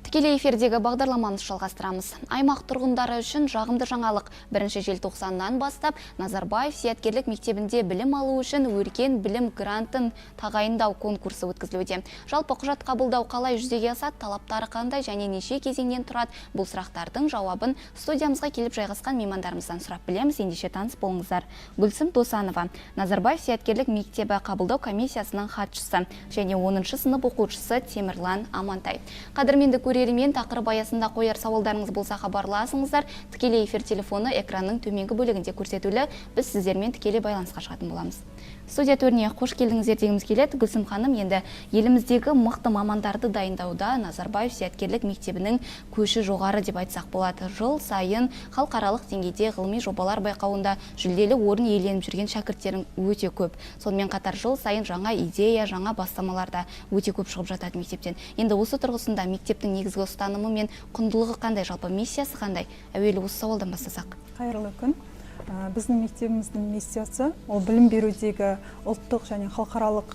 Тікелей эфирдегі бағдарламамыз жалғастырамыз. Аймақ тұрғындары үшін жағымды жаңалық. 1 желтоқсаннан бастап Назарбаев зияткерлік мектебінде білім алу үшін өркен білім грантын тағайындау конкурсы өткізілуде. Жалпы құжат қабылдау қалай жүзеге асады, талаптары қандай және неше кезеңнен тұрады? Бұл сұрақтардың жауабын студиямызға келіп жайғасқан меймандарымыздан сұрап білеміз. Ендеше таныс болыңыздар. Гүлсім Досанова, Назарбаев зияткерлік мектебі қабылдау комиссиясының хатшысы және 10-шы сынып оқушысы Темірлан Амантай. Қадірменді көрермен, тақырып аясында қояр сауалдарыңыз болса хабарласыңыздар. Тікелей эфир телефоны экранның төменгі бөлігінде көрсетулі. Біз сіздермен тікелей байланысқа шығатын боламыз. Студия төріне қош келдіңіздер дегіміз келеді. Гүлсім ханым, енді еліміздегі мықты мамандарды дайындауда Назарбаев зияткерлік мектебінің көші жоғары деп айтсақ болады. Жыл сайын халықаралық деңгейде ғылыми жобалар байқауында жүлделі орын иеленіп жүрген шәкірттерің өте көп. Сонымен қатар жыл сайын жаңа идея, жаңа бастамаларда өте көп шығып жатады мектептен. Енді осы тұрғысында мектептің негізгі ұстанымы мен құндылығы қандай, жалпы миссиясы қандай? Әуелі осы сауалдан бастасақ. Қайырлы күн. Біздің мектебіміздің миссиясы ол білім берудегі ұлттық және халықаралық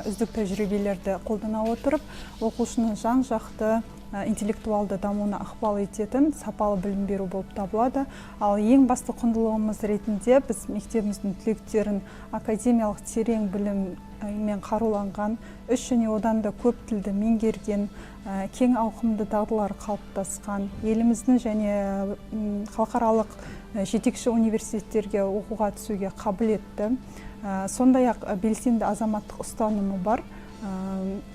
үздік тәжірибелерді қолдана отырып, оқушының жан-жақты интеллектуалды дамуына ықпал ететін сапалы білім беру болып табылады. Ал ең басты құндылығымыз ретінде біз мектебіміздің түлектерін академиялық терең біліммен қаруланған, үш және одан да көп тілді меңгерген, кең ауқымды дағдылар қалыптасқан, еліміздің және халықаралық жетекші университеттерге оқуға түсуге қабілетті, сондай-ақ белсенді азаматтық ұстанымы бар,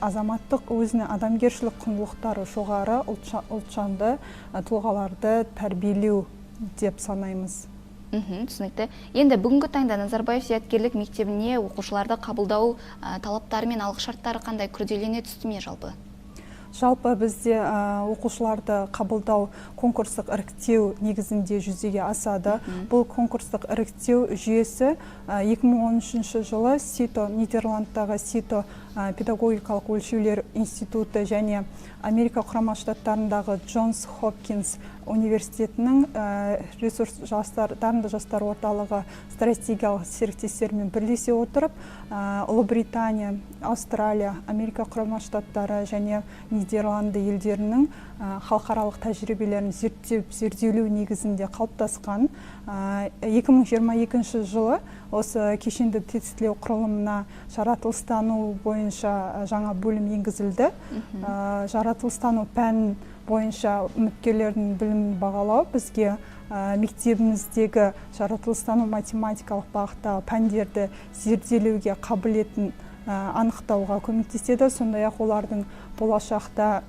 азаматтық өзіне адамгершілік құндылықтары жоғары ұлтжанды тұлғаларды тәрбиелеу деп санаймыз. Түсінікті. Енді бүгінгі таңда Назарбаев зияткерлік мектебіне оқушыларды қабылдау талаптары мен алғышарттары қандай, күрделене түсті ме жалпы? Жалпы бізде оқушыларды қабылдау конкурстық іріктеу негізінде жүзеге асады. Бұл конкурстық іріктеу жүйесі 2013 жылы СИТО, Нидерландтағы СИТО педагогикалық өлшеулер институты және Америка құрама штаттарындағы Джонс Хопкинс университетінің дарынды жастар орталығы стратегиялық серіктестермен бірлесе отырып, Ұлыбритания, Австралия, Америка құрама штаттары және Нидерланды елдерінің халықаралық тәжірибелерін зерттеулеу негізінде қалыптасқан. 2022 жылы осы кешенді тестілеу құрылымына жаратылыстану бойынша жаңа бөлім енгізілді. Жаратылыстану пән бойынша үміткерлердің білімін бағалау бізге мектебіміздегі жаратылыстану математикалық бағыттағы пәндерді зерделеуге қабілетін анықтауға көмектеседі. Сондай-ақ олардың болашақта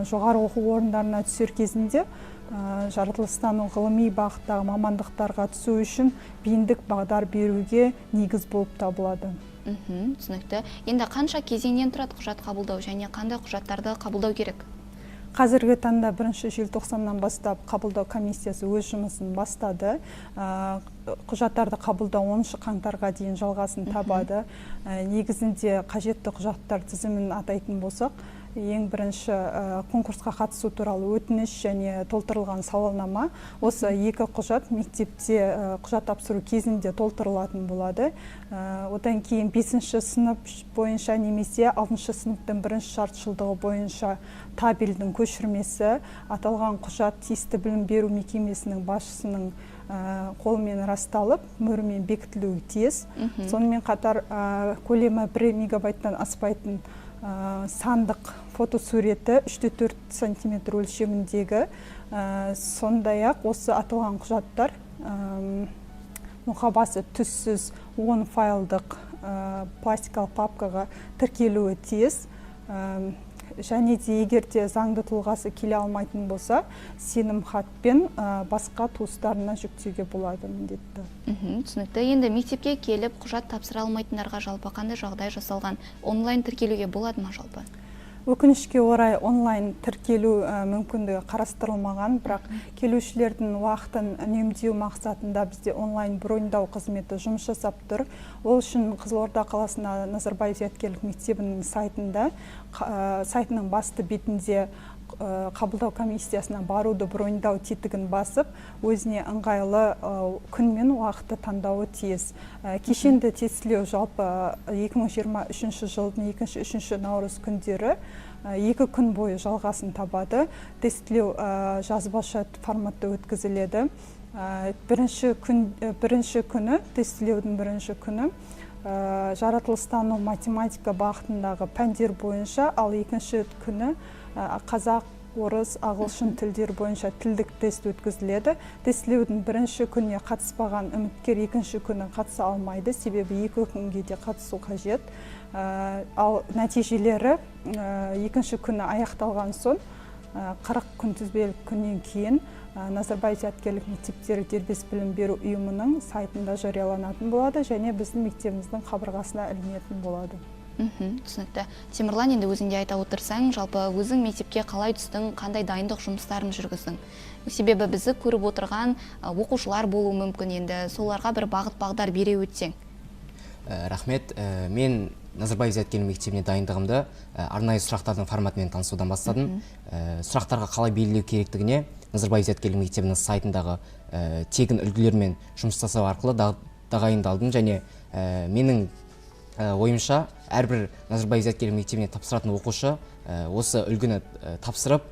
жоғары оқу орындарына түсер кезінде жаратылыстану ғылыми бағыттағы мамандықтарға түсу үшін бейіндік бағдар беруге негіз болып табылады. Түсінікті. Енді қанша кезеңнен тұрады құжат қабылдау және қандай құжаттарды қабылдау керек? Қазіргі таңда 1 желтоқсаннан бастап қабылдау комиссиясы өз жұмысын бастады. Құжаттарды қабылдау 10 қаңтарға дейін жалғасын табады. Негізінде қажетті құжаттар тізімін атайтын болсақ, ең бірінші конкурсқа қатысу туралы өтініш және толтырылған сауалнама. Осы екі құжат мектепте құжат тапсыру кезінде толтырылатын болады. Одан кейін 5-ші сынып бойынша немесе 6-шы сыныптың 1-ші жартыжылдығы бойынша табельдің көшірмесі, аталған құжат тиісті білім беру мекемесінің басшысының қолымен расталып, мөрімен бекітілуі тиіс. Сонымен қатар көлемі 1 мегабайттан аспайтын сандық фотосуреті 3-4 сантиметр өлшеміндегі, сондай-ақ осы аталған құжаттар мұқабасы түссіз 10 файлдық пластикалық папкаға тіркелуі тиіс. Және де егерде заңды тұлғасы келе алмайтын болса, сенім хатпен басқа туыстарына жүктеуге болады міндетті. Түсінікті. Енді мектепке келіп құжат тапсыра алмайтындарға жалпы қандай жағдай жасалған? Онлайн тіркелуге болады ма жалпы? Өкінішке орай онлайн тіркелу мүмкіндігі қарастырылмаған, бірақ келушілердің уақытын үнемдеу мақсатында бізде онлайн броньдау қызметі жұмыс жасап тұр. Ол үшін Қызылорда қаласында Назарбаев зияткерлік мектебінің сайтының басты бетінде қабылдау комиссиясына баруды броньдау тетігін басып, өзіне ыңғайлы күн мен уақытты таңдауы тиіс. Кешенді тестілеу жалпы 2023 жылдың 2-3 наурыз күндері 2 күн бойы жалғасын табады. Тестілеу жазбаша форматта өткізіледі. Бірінші күні, тестілеудің бірінші күні жаратылыстану математика бағытындағы пәндер бойынша, ал екінші күні қазақ, орыс, ағылшын тілдер бойынша тілдік тест өткізіледі. Тестілеудің бірінші күніне қатыспаған үміткер екінші күні қатыса алмайды, себебі 2 күнге де қатысу қажет. Ал нәтижелері екінші күні аяқталған соң 40 күнтізбелік күннен кейін Назарбаев зияткерлік мектептері дербес білім беру ұйымының сайтында жарияланатын болады және біздің мектебіміздің қабырғасына ілінетін болады. Түсінікті. Темірлан, енді өзіңде айта отырсаң, жалпы өзің мектепке қалай түстің, қандай дайындық жұмыстарын жүргіздің? Себебі бізді көріп отырған оқушылар болуы мүмкін, енді соларға бір бағыт-бағдар бере өтсең. Рахмет. Мен Назарбаев зияткерлік мектебіне дайындығымды арнайы сұрақтардың форматымен танысудан бастадым. Сұрақтарға қалай белгілеу керектігіне Назарбаев зияткерлік мектебінің сайтындағы тегін үлгілермен жұмыс жасау арқылы тағайындалдым және менің ойымша әрбір Назарбаев зияткерлік мектебіне тапсыратын оқушы осы үлгіні тапсырып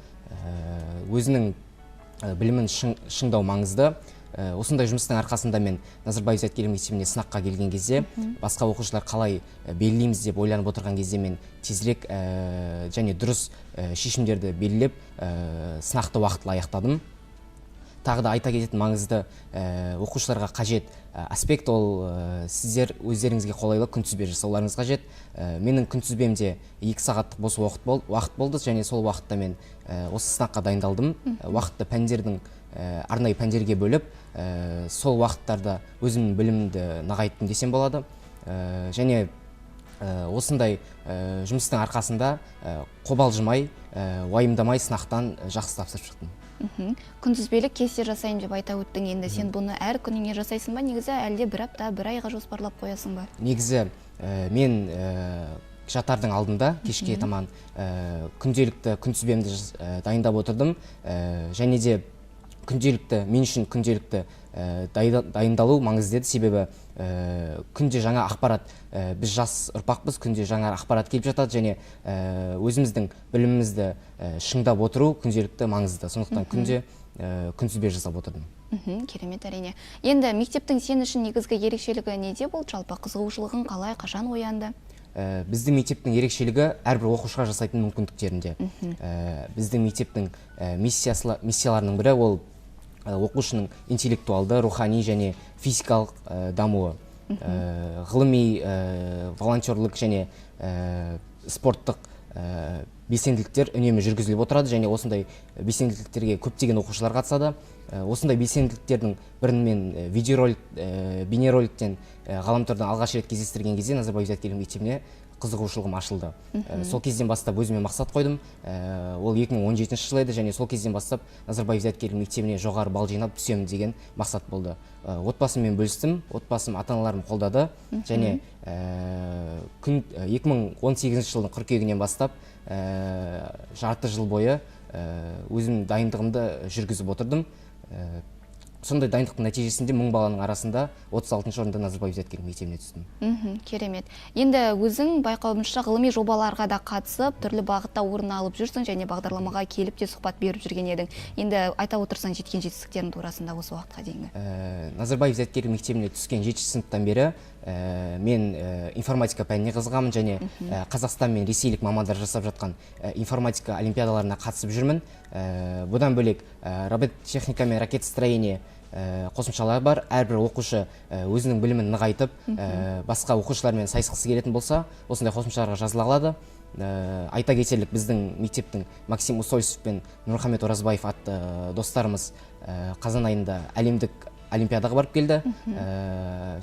өзінің білімін шыңдау маңызды. Осындай жұмыстың арқасында мен Назарбаев зияткерлік мектебіне сынаққа келген кезде басқа оқушылар қалай белгілейміз деп ойланып отырған кезде мен тезірек және дұрыс шешімдерді белгілеп сынақты уақытылы аяқтадым. Тағы да айта кететін маңызды оқушыларға қажет аспект ол сіздер өздеріңізге қолайлы күнтізбе жасауларыңыз қажет. Менің күнтізбемде 2 сағаттық бос уақыт болды және сол уақытта мен осы сынаққа дайындалдым. Уақытты пәндердің арнайы пәндерге бөліп, сол уақыттарда өзімнің білімімді нығайттым десем болады. Және осындай жұмыстың арқасында қобалжымай, уайымдамай сынақтан жақсы тапсырып шықтым. Күнтізбелік кесте жасайын деп айта өттің, енді сен бұны әр күніңе жасайсың ба, негізі әлде бір апта, бір айға жоспарлап қоясың ба? Негізі мен жатардың алдында кешке таман күнделікті күнтізбемді дайындап отырдым және де мен үшін күнделікті дайындалу маңызды еді, себебі күнде жаңа ақпарат, біз жас ұрпақпыз, күнде жаңа ақпарат келіп жатады және өзіміздің білімімізді шыңдап отыру күнделікті маңызды. Сондықтан күнде күнтізбе жасап отырдым. Керемет, әрине. Енді мектептің сен үшін негізгі ерекшелігі неде болды? Жалпы қызығушылығың қалай, қашан оянды? Біздің мектептің ерекшелігі әрбір оқушыға жасайтын мүмкіндіктерінде. Біздің мектептің миссияларының бірі ол оқушының интеллектуалды, рухани және физикалық дамуы. Ғылыми, волонтерлік және спорттық белсенділіктер үнемі жүргізіліп отырады және осындай белсенділіктерге көптеген оқушылар қатысады. Осындай белсенділіктердің бірін мен бейнероликтен ғаламтордан алғаш рет кездестірген кезде Назарбаев зияткерлік мектебіне қызығушылығым ашылды. Сол кезден бастап өзіме мақсат қойдым. Ол 2017 жыл еді және сол кезден бастап Назарбаев зияткерлік мектебіне жоғары балл жинап түсемін деген мақсат болды. Отбасыммен бөлістім, отбасым, ата-аналарым қолдады және 2018 жылдың қыркүйегінен бастап жарты жыл бойы өзім дайындығымды жүргізіп отырдым. Сондай дайындықтың нәтижесінде 1000 баланың арасында 36-шы орында Назарбаев зияткерлік мектебіне түстім. Керемет. Енді өзің байқауымша ғылыми жобаларға да қатысып, түрлі бағытта орын алып жүрсің және бағдарламаға келіп те сұхбат беріп жүрген едің. Енді айта отырсаң жеткен жетістіктерің турасында осы уақытқа дейінгі. Назарбаев зияткерлік мектебіне түскен 7 сыныптан бері мен информатика пәніне қызығамын және Қазақстан мен ресейлік мамандар жасап жатқан информатика олимпиадаларына қатысып жүрмін. Бұдан бөлек робототехника мен ракетостроение қосымшалары бар. Әрбір оқушы өзінің білімін нығайтып, басқа оқушылармен сайысқысы келетін болса, осындай қосымшаларға жазыла алады. Айта кетерлік, біздің мектептің Максим Усольцев пен Нұрмұхамед Оразбаев атты достарымыз қазан айында әлемдік олимпиадаға барып келді.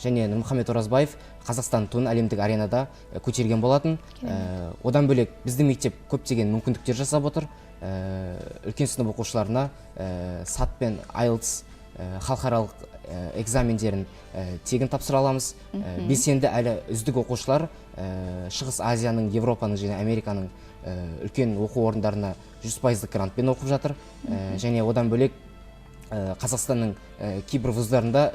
Және Нұрмұхамед Оразбаев Қазақстан туын әлемдік аренада көтерген болатын. Одан бөлек біздің мектеп көптеген мүмкіндіктер жасап отыр. Үлкен сынып оқушыларына SAT пен IELTS халықаралық экзамендерін тегін тапсыра аламыз. Белсенді әлі үздік оқушылар Шығыс Азияның, Европаның және Американың үлкен оқу орындарына 100% грантпен оқып жатыр. Және одан бөлек Қазақстанның кейбір вуздарында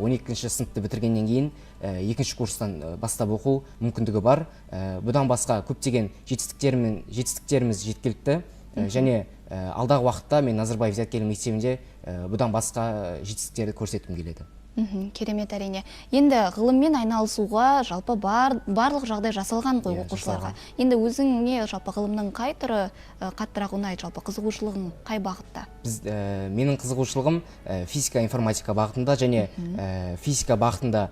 12-ші сыныпты бітіргеннен кейін 2-ші курстан бастап оқу мүмкіндігі бар. Бұдан басқа көптеген жетістіктеріміз жеткілікті. Және алдағы уақытта мен Назарбаев зияткерлік мектебінде бұдан басқа жетістіктерді көрсеткім келеді. Керемет, әрине. Енді ғылыммен айналысуға жалпы барлық жағдай жасалған ғой оқушыларға. Енді өзіңе жалпы ғылымның қай түрі қаттырақ ұнайды, жалпы қызығушылығың қай бағытта? Менің қызығушылығым физика, информатика бағытында, және физика бағытында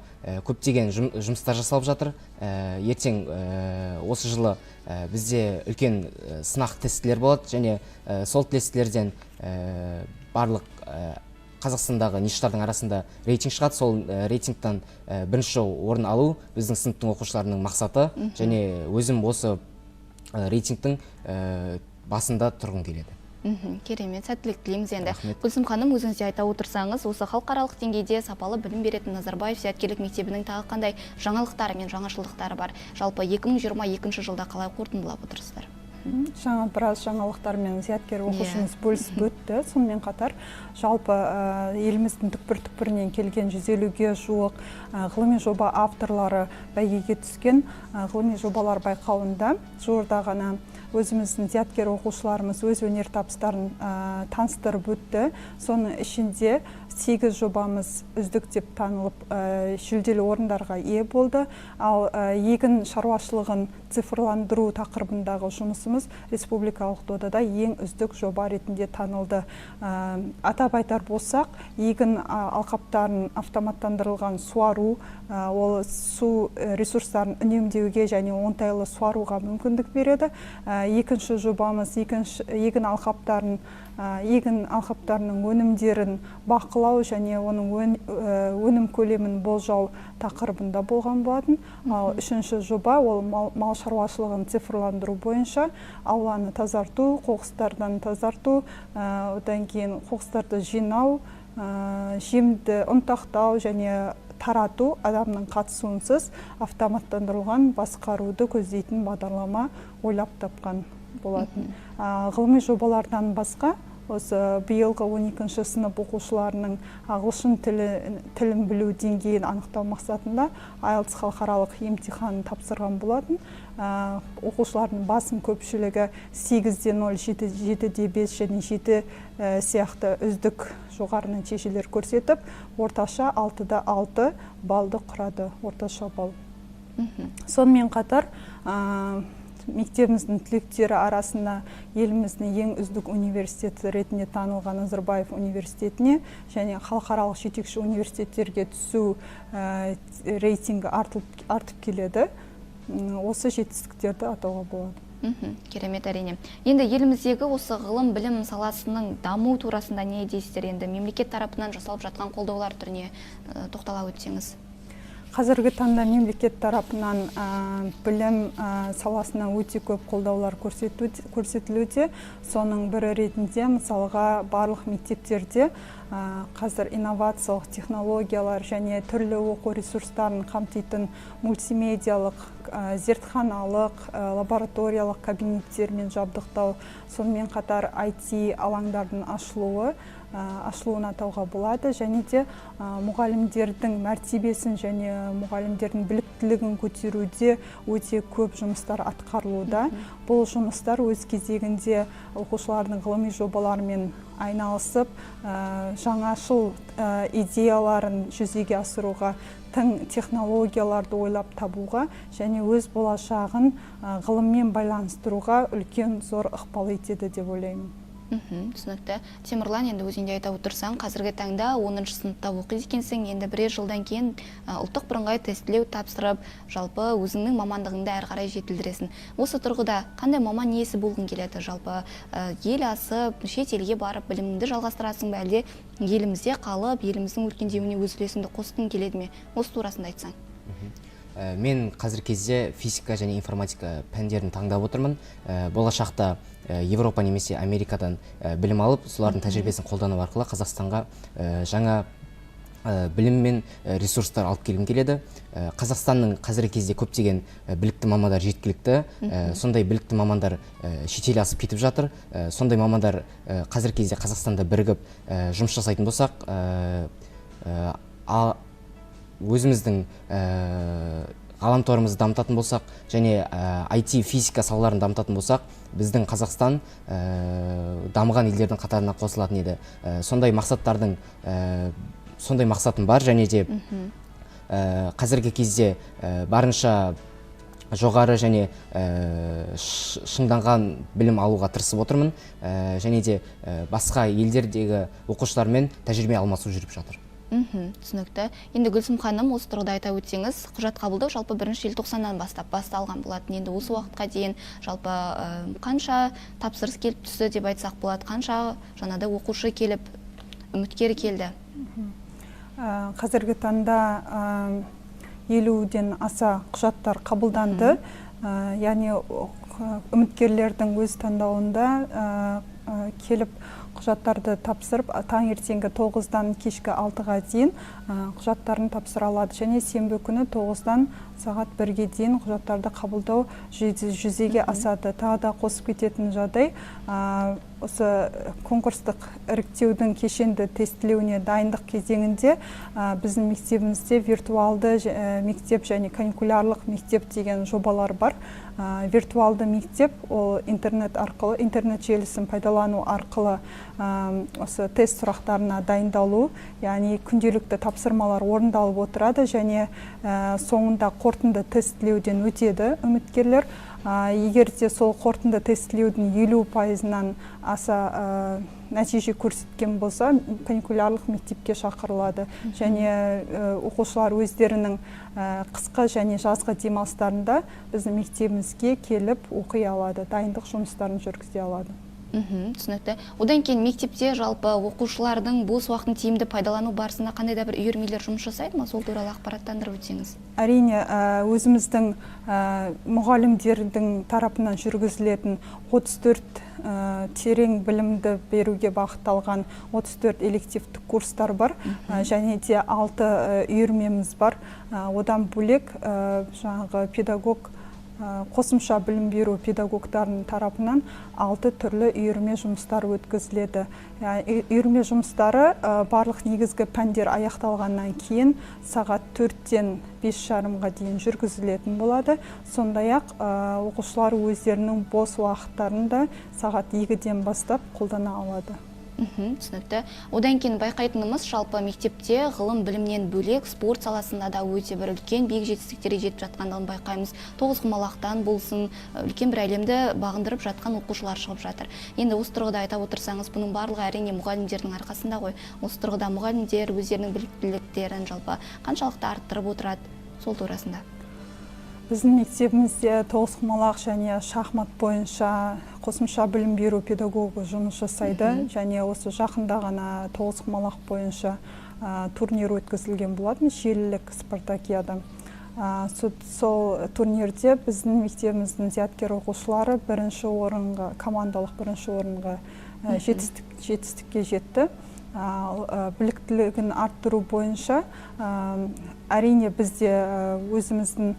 көптеген жұмыстар жасалып жатыр. Ертең осы жылы бізде үлкен сынақ тестілер болады, және сол тестілерден барлық Қазақстандағы ништардың арасында рейтинг шығады. Сол рейтингтан бірінші орын алу біздің сыныптың оқушыларының мақсаты, және өзім осы рейтингтің басында тұрғым келеді. Керемет, сәттілік тілейміз енді. Гүлсім ханым, өзіңіз де айта отырсаңыз, осы халықаралық деңгейде сапалы білім беретін Назарбаев зияткерлік мектебінің тағы қандай жаңалықтары мен жаңашылдықтары бар? Жалпы 2022 жылда қалай қорытындылап отырсыздар? Жаңа біраз жаңалықтармен зияткер оқушымыз бөлісіп өтті. Сонымен қатар жалпы еліміздің түкпір-түкпірінен келген 150-ге жуық ғылыми жоба авторлары бәйгеге түскен ғылыми жобалар байқауында жуырда ғана өзіміздің зияткер оқушыларымыз өз өнертабыстарын таныстырып өтті. Соның ішінде 8 жобамыз үздік деп танылып, жүлделі орындарға ие болды. Ал егін шаруашылығын цифрландыру тақырыбындағы жұмысымыз республикалық додада ең үздік жоба ретінде танылды. Атап айтар болсақ, егін алқаптарын автоматтандырылған суару, ол су ресурстарын үнемдеуге және оңтайлы суаруға мүмкіндік береді. Екінші жобамыз егін алқаптарының өнімдерін бақылау және оның өнім көлемін болжау тақырыбында болған болатын. Ал үшінші жоба ол мал шаруашылығын цифрландыру бойынша ауланы тазарту, қоқыстардан тазарту, одан кейін қоқыстарды жинау, жемді ұнтақтау және тарату адамның қатысуынсыз автоматтандырылған басқаруды көздейтін бағдарлама ойлап тапқан болатын. Ғылыми жобалардан басқа осы биылғы 12-ші сынып оқушыларының ағылшын тілін білу деңгейін анықтау мақсатында IELTS халықаралық емтиханын тапсырған болатын. Оқушылардың басым көпшілігі 8-0, 7-5 және 7 сияқты үздік жоғары нәтижелер көрсетіп, орташа 6-6 балды құрады, орташа бал. Сонымен қатар мектебіміздің түлектері арасында еліміздің ең үздік университеті ретінде танылған Назарбаев университетіне және халықаралық жетекші университеттерге түсу рейтингі артып келеді. Осы жетістіктерді атауға болады. Керемет, әрине. Енді еліміздегі осы ғылым білім саласының даму турасында не дейсіздер? Енді мемлекет тарапынан жасалып жатқан қолдаулар түріне тоқтала өтсеңіз. Қазіргі таңда мемлекет тарапынан білім саласына өте көп қолдаулар көрсетілуде. Соның бірі ретінде мысалға барлық мектептерде қазір инновациялық технологиялар және түрлі оқу ресурстарын қамтитын мультимедиялық, зертханалық, лабораториялық кабинеттермен жабдықтау, сонымен қатар IT алаңдардың ашылуын атауға болады, және де мұғалімдердің мәртебесін және мұғалімдердің біліктілігін көтеруде өте көп жұмыстар атқарылуда. Бұл жұмыстар өз кезегінде оқушылардың ғылыми жобаларымен айналысып, жаңашыл идеяларын жүзеге асыруға, тың технологияларды ойлап табуға және өз болашағын ғылыммен байланыстыруға үлкен зор ықпал етеді деп ойлаймын. Түсінікті. Темірлан, енді өзіңде айта отырсаң, қазіргі таңда 10-шы сыныпта оқиды екенсің, енді бірер жылдан кейін ұлттық бірыңғай тестілеу тапсырып, жалпы өзіңнің мамандығыңды әрі қарай жетілдіресің. Осы тұрғыда қандай маман иесі болғың келеді? Жалпы ел асып, шет елге барып біліміңді жалғастырасың ба, әлде елімізде қалып, еліміздің өркендеуіне өз үлесіңді қосқың келеді ме? Осы турасында айтсаң. Мен қазір кезде физика және информатика пәндерін таңдап отырмын. Болашақта Европа немесе Америкадан білім алып, солардың тәжірибесін қолдану арқылы Қазақстанға жаңа білім мен ресурстар алып келгім келеді. Қазақстанның қазіргі кезде көптеген білікті мамандар жеткілікті. Сондай білікті мамандар шетел асып кетіп жатыр. Сондай мамандар қазіргі кезде Қазақстанда бірігіп жұмыс жасайтын болсақ, өзіміздің ғаламторымызды дамытатын болсақ және IT физика салаларын дамытатын болсақ, біздің Қазақстан дамыған елдердің қатарына қосылатын еді. Сондай мақсатым бар, және де қазіргі кезде барынша жоғары және шыңданған білім алуға тырысып отырмын, және де басқа елдердегі оқушылармен тәжірибе алмасу жүріп жатыр. Түсінікті. Енді Гүлсім ханым, осы тұрғыда айта өтсеңіз, құжат қабылдау жалпы 1 желтоқсаннан бастап басталған болатын. Енді осы уақытқа дейін жалпы қанша тапсырыс келіп түсті деп айтсақ болады, қанша жаңада оқушы келіп, үміткер келді? Қазіргі таңда 50-ден аса құжаттар қабылданды. Яғни үміткерлердің өз таңдауында келіп құжаттарды тапсырып, таңертеңгі 9-дан кешкі 6-ға дейін құжаттарын тапсыра алады. Және сенбі күні 9-дан сағат 1-ге дейін құжаттарды қабылдау жүзеге асады. Тағы да қосып кететін жағдай, осы конкурстық іріктеудің кешенді тестілеуіне дайындық кезеңінде біздің мектебімізде виртуалды мектеп және каникулярлық мектеп деген жобалар бар. Виртуалды мектеп ол интернет желісін пайдалану арқылы осы тест сұрақтарына дайындалу, яғни күнделікті тапсырмалар орындалып отырады және соңында қорытынды тестілеуден өтеді үміткерлер. Егер де сол қорытынды тестілеудің 50%-нан аса нәтиже көрсеткен болса, каникулярлық мектепке шақырылады. Және оқушылар өздерінің қысқы және жазғы демалыстарында біздің мектебімізге келіп оқи алады, дайындық жұмыстарын жүргізе алады. Түсінікті. Одан кейін мектепте жалпы оқушылардың бос уақытын тиімді пайдалану барысында қандай да бір үйірмелер жұмыс жасайды ма? Сол туралы ақпараттандырып өтсеңіз. Әрине, өзіміздің мұғалімдердің тарапынан жүргізілетін 34 терең білімді беруге бағытталған 34 элективтік курстар бар, және де 6 үйірмеміз бар. Одан бөлек жаңағы педагог қосымша білім беру педагогтарының тарапынан 6 түрлі үйірме жұмыстары өткізіледі. Үйірме жұмыстары барлық негізгі пәндер аяқталғаннан кейін сағат 4-тен 5:30-ға дейін жүргізілетін болады. Сондай-ақ оқушылар өздерінің бос уақыттарында сағат 2-ден бастап қолдана алады. Түсінікті. Одан кейін байқайтынымыз, жалпы мектепте ғылым білімнен бөлек спорт саласында да өте бір үлкен биік жетістіктерге жетіп жатқандығын байқаймыз. Тоғызқұмалақтан болсын, үлкен бір әлемді бағындырып жатқан оқушылар шығып жатыр. Енді осы тұрғыда айта отырсаңыз, бұның барлығы әрине мұғалімдердің арқасында ғой. Осы тұрғыда мұғалімдер өздерінің біліктіліктерін жалпы қаншалықты арттырып отырады сол турасында? Біздің мектебімізде тоғызқұмалақ және шахмат бойынша қосымша білім беру педагогы жұмыс жасайды. Және осы жақында ғана тоғызқұмалақ бойынша турнир өткізілген болатын, желілік спартакиада. Сол турнирде біздің мектебіміздің зияткер оқушылары командалық бірінші орынға жетістікке жетті. Біліктілігін арттыру бойынша әрине бізде өзіміздің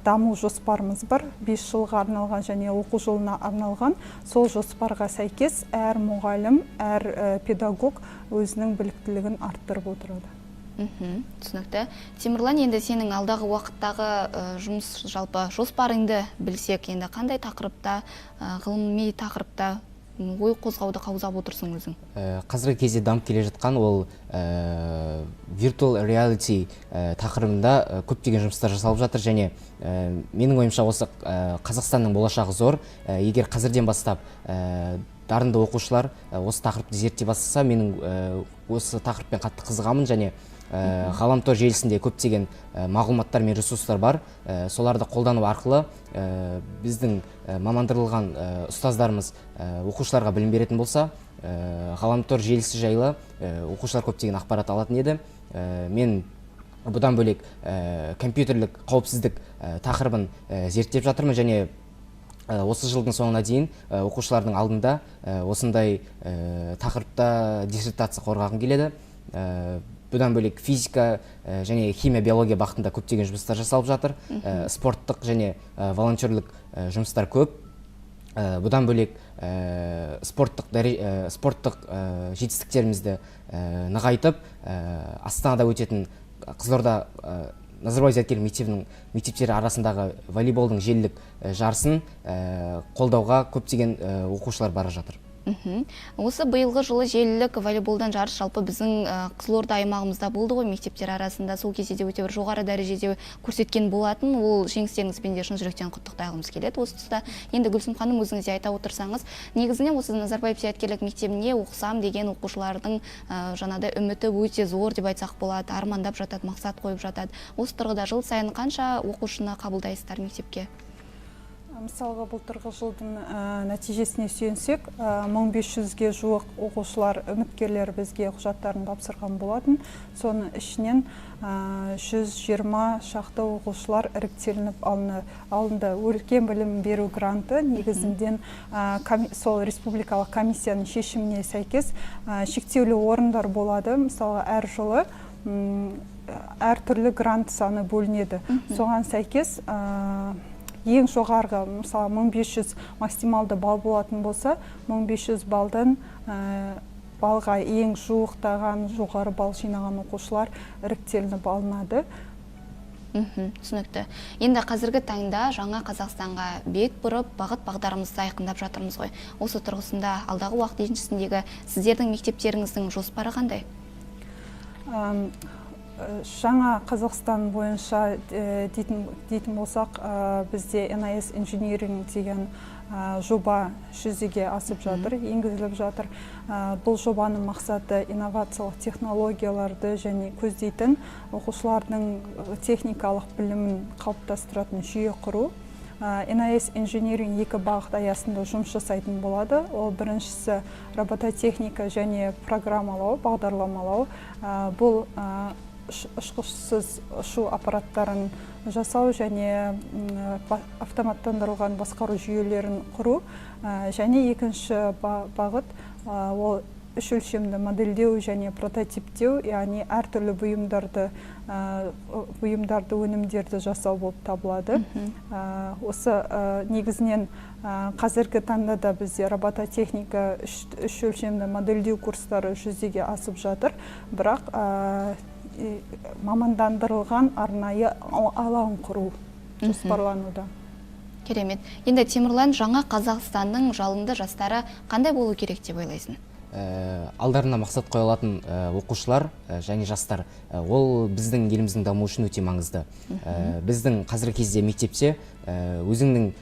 даму жоспарымыз бар, 5 жылға арналған және оқу жылына арналған. Сол жоспарға сәйкес әр мұғалім, әр педагог өзінің біліктілігін арттырып отырады. Түсінікті. Темірлан, енді сенің алдағы уақыттағы жұмыс жалпы жоспарыңды білсек, енді қандай тақырыпта, ғылыми тақырыпта ой қозғауды қаузап отырсың өзің? Қазіргі кезде дамып келе жатқан ол virtual reality тақырыбында көптеген жұмыстар жасалып жатыр, және менің ойымша осы Қазақстанның болашағы зор. Егер қазірден бастап дарынды оқушылар осы тақырыпты зерттей бастаса, менің осы тақырыппен қатты қызығамын, және ғаламтор желісінде көптеген мағлұматтар мен ресурстар бар. Соларды қолдану арқылы біздің мамандырылған ұстаздарымыз оқушыларға білім беретін болса, ғаламтор желісі жайлы оқушылар көптеген ақпарат алатын еді. Мен бұдан бөлек компьютерлік қауіпсіздік тақырыбын зерттеп жатырмын, және осы жылдың соңына дейін оқушылардың алдында осындай тақырыпта диссертация қорғағым келеді. Бұдан бөлек физика және химия, биология бағытында көптеген жұмыстар жасалып жатыр. Спорттық және волонтерлік жұмыстар көп. Бұдан бөлек спорттық жетістіктерімізді нығайтып, Астанада өтетін Қызылорда Назарбаев зияткерлік мектебінің мектептері арасындағы волейболдың желілік жарысын қолдауға көптеген оқушылар бара жатыр. Осы биылғы жылы желілік волейболдан жарыс жалпы біздің Қызылорда аймағымызда болды ғой, мектептер арасында. Сол кезде де өте бір жоғары дәрежеде көрсеткен болатын. Ол жеңістеріңізбен де шын жүректен құттықтағымыз келеді осы тұста. Енді Гүлсім ханым, өзіңіз де айта отырсаңыз, негізінен осы Назарбаев зияткерлік мектебіне оқысам деген оқушылардың жаңадай үміті өте зор деп айтсақ болады, армандап жатады, мақсат қойып жатады. Осы тұрғыда жыл сайын қанша оқушыны қабылдайсыздар мектепке? Мысалға, былтырғы жылдың нәтижесіне сүйенсек, 1500-ге жуық оқушылар, үміткерлер бізге құжаттарын тапсырған болатын. Соның ішінен 120 шақты оқушылар іріктелініп алынды. Өркен білім беру гранты негізінден сол республикалық комиссияның шешіміне сәйкес шектеулі орындар болады. Мысалы, әр жылы әр түрлі грант саны бөлінеді. Соған сәйкес ең жоғарғы, мысалы 1500 максималды балл болатын болса, 1500 балдан балға ең жуықтаған, жоғары балл жинаған оқушылар іріктелініп алынады. Түсінікті. Енді қазіргі таңда жаңа Қазақстанға бет бұрып, бағыт-бағдарымызды айқындап жатырмыз ғой. Осы тұрғысында алдағы уақыт еншісіндегі сіздердің мектептеріңіздің жоспары қандай? Жаңа Қазақстан бойынша дейтін болсақ, бізде NIS Engineering деген жоба жүзеге асып жатыр, енгізіліп жатыр. Бұл жобаның мақсаты инновациялық технологияларды және көздейтін оқушылардың техникалық білімін қалыптастыратын жүйе құру. NIS Engineering екі бағыт аясында жұмыс жасайтын болады. Ол біріншісі робототехника және программалау, бағдарламалау. Бұл ұшқышсыз ұшу аппараттарын жасау және автоматтандырылған басқару жүйелерін құру. Және екінші бағыт ол үш өлшемді модельдеу және прототиптеу, яғни әртүрлі бұйымдарды, өнімдерді жасау болып табылады. Осы негізінен қазіргі таңда да бізде робототехника, үш өлшемді модельдеу курстары жүзеге асып жатыр. Бірақ мамандандырылған арнайы алаң құру жоспарлануда. Керемет. Енді Темірлан, жаңа Қазақстанның жалынды жастары қандай болу керек деп ойлайсың? Алдарына мақсат қойылатын оқушылар және жастар, ол біздің еліміздің дамуы үшін өте маңызды. Біздің қазіргі кезде мектепте өзіңнің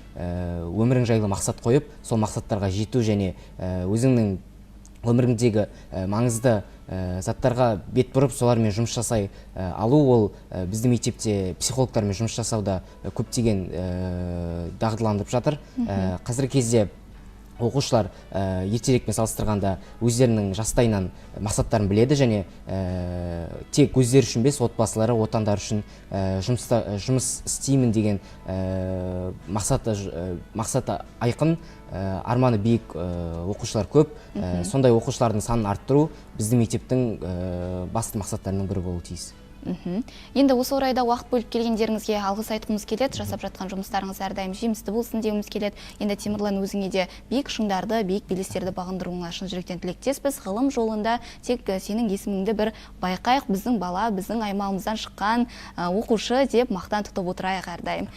өмірің жайлы мақсат қойып, сол мақсаттарға жету және өзіңнің өміріңдегі маңызды заттарға бет бұрып, солармен жұмыс жасай алу, ол біздің мектепте психологтармен жұмыс жасауда көптеген дағдыланып жатыр. Қазіргі кезде оқушылар ертерекпен салыстырғанда өздерінің жастайынан мақсаттарын біледі және тек өздері үшін емес, отбасылары, отандары үшін жұмыс істеймін деген мақсаты айқын, арманы биік оқушылар көп. Сондай оқушылардың санын арттыру біздің мектептің басты мақсаттарының бірі болуы тиіс. Енді осы орайда уақыт бөліп келгендеріңізге алғыс айтқымыз келеді. Жасап жатқан жұмыстарыңыз әрдайым жемісті болсын дегіміз келеді. Енді Темірлан, өзіңе де биік шыңдарды, биік белестерді бағындыруыңа шын жүректен тілектеспіз. Ғылым жолында тек сенің есіміңді бір байқайық, біздің бала, біздің аймағымыздан шыққан оқушы деп мақтан тұтып отырайық әрдайым.